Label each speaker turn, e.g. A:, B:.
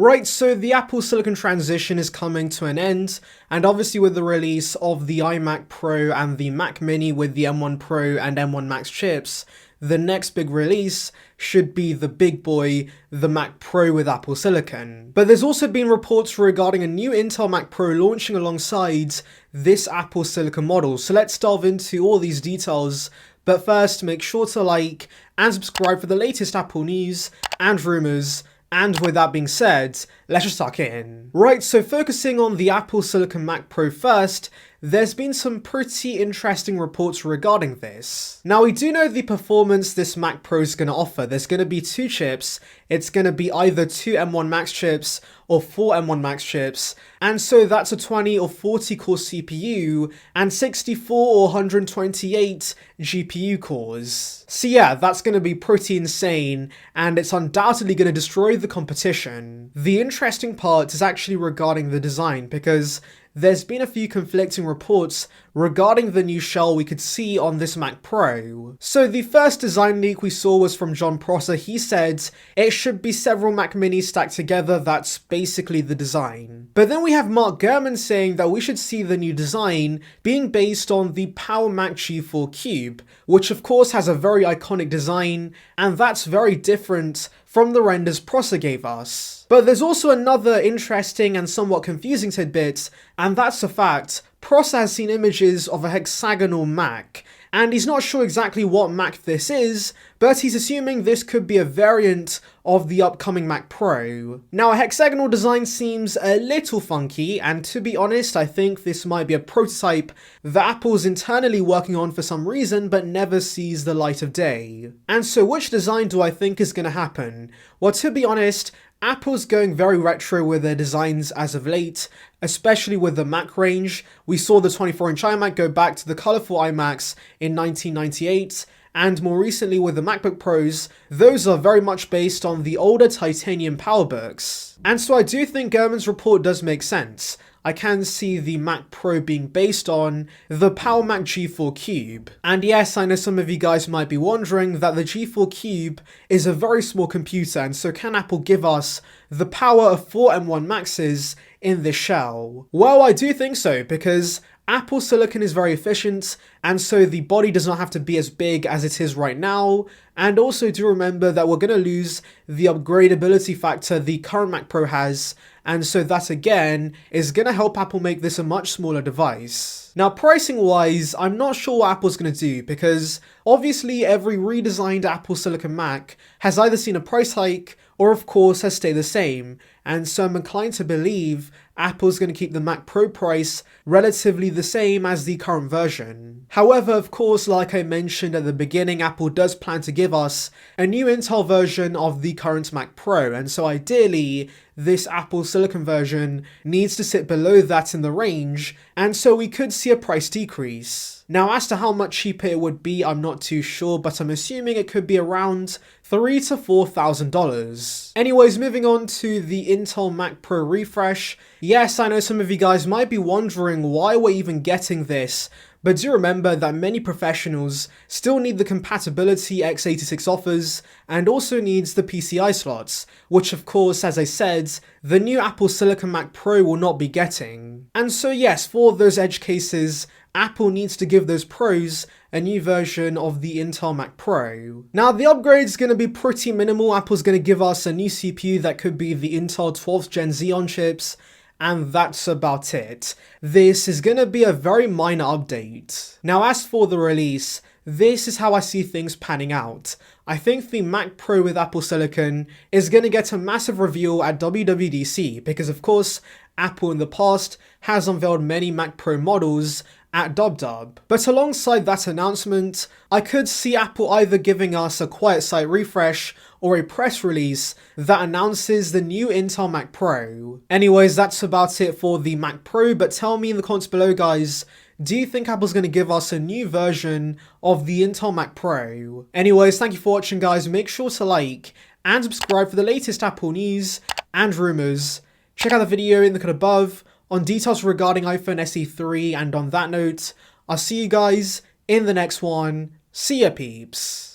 A: Right, so the Apple Silicon transition is coming to an end, and obviously with the release of the iMac Pro and the Mac Mini with the M1 Pro and M1 Max chips, the next big release should be the big boy, the Mac Pro with Apple Silicon. But there's also been reports regarding a new Intel Mac Pro launching alongside this Apple Silicon model, so let's delve into all these details. But first, make sure to like and subscribe for the latest Apple news and rumors. And with that being said, let's just tuck it in. Right, so focusing on the Apple Silicon Mac Pro first, there's been some pretty interesting reports regarding this. Now, we do know the performance this Mac Pro is going to offer. There's going to be two chips. It's going to be either two M1 Max chips or four M1 Max chips. And so that's a 20 or 40 core CPU and 64 or 128 GPU cores. So yeah, that's going to be pretty insane, and it's undoubtedly going to destroy the competition. The interesting part is actually regarding the design, because there's been a few conflicting reports regarding the new shell we could see on this Mac Pro. So the first design leak we saw was from Jon Prosser. He said it should be several Mac Minis stacked together. That's basically the design. But then we have Mark Gurman saying that we should see the new design being based on the Power Mac G4 Cube, which of course has a very iconic design, and that's very different from the renders Prosser gave us. But there's also another interesting and somewhat confusing tidbit, and that's the fact Prosser has seen images of a hexagonal Mac, and he's not sure exactly what Mac this is, but he's assuming this could be a variant of the upcoming Mac Pro. Now, a hexagonal design seems a little funky, and to be honest, I think this might be a prototype that Apple's internally working on for some reason, but never sees the light of day. And so which design do I think is going to happen? Well, to be honest, Apple's going very retro with their designs as of late, especially with the Mac range. We saw the 24-inch iMac go back to the colourful iMacs in 1998, and more recently with the MacBook Pros, those are very much based on the older titanium PowerBooks. And so I do think Gurman's report does make sense. I can see the Mac Pro being based on the Power Mac G4 Cube. And yes, I know some of you guys might be wondering that the G4 Cube is a very small computer, and so can Apple give us the power of four M1 Maxes in this shell? Well, I do think so, because Apple Silicon is very efficient, and so the body does not have to be as big as it is right now. And also do remember that we're going to lose the upgradability factor the current Mac Pro has, and so that again is going to help Apple make this a much smaller device. Now, pricing wise, I'm not sure what Apple's going to do, because obviously every redesigned Apple Silicon Mac has either seen a price hike or of course has stayed the same, and so I'm inclined to believe Apple's going to keep the Mac Pro price relatively the same as the current version. However, of course, like I mentioned at the beginning, Apple does plan to give us a new Intel version of the current Mac Pro, and so ideally this Apple Silicon version needs to sit below that in the range, and so we could see a price decrease. Now, as to how much cheaper it would be, I'm not too sure, but I'm assuming it could be around $3,000 to $4,000. Anyways, moving on to the Intel Mac Pro refresh. Yes, I know some of you guys might be wondering why we're even getting this, but do remember that many professionals still need the compatibility x86 offers and also needs the PCI slots, which of course, as I said, the new Apple Silicon Mac Pro will not be getting. And so yes, for those edge cases, Apple needs to give those pros a new version of the Intel Mac Pro. Now, the upgrade is going to be pretty minimal. Apple's going to give us a new CPU that could be the Intel 12th Gen Xeon chips, and that's about it. This is going to be a very minor update. Now, as for the release, this is how I see things panning out. I think the Mac Pro with Apple Silicon is going to get a massive reveal at WWDC, because of course, Apple in the past has unveiled many Mac Pro models at DubDub. But alongside that announcement, I could see Apple either giving us a quiet site refresh or a press release that announces the new Intel Mac Pro. Anyways, that's about it for the Mac Pro, but tell me in the comments below, guys, do you think Apple's going to give us a new version of the Intel Mac Pro? Anyways, thank you for watching, guys. Make sure to like and subscribe for the latest Apple news and rumors. Check out the video in the card above on details regarding iPhone SE 3, and on that note, I'll see you guys in the next one. See ya, peeps.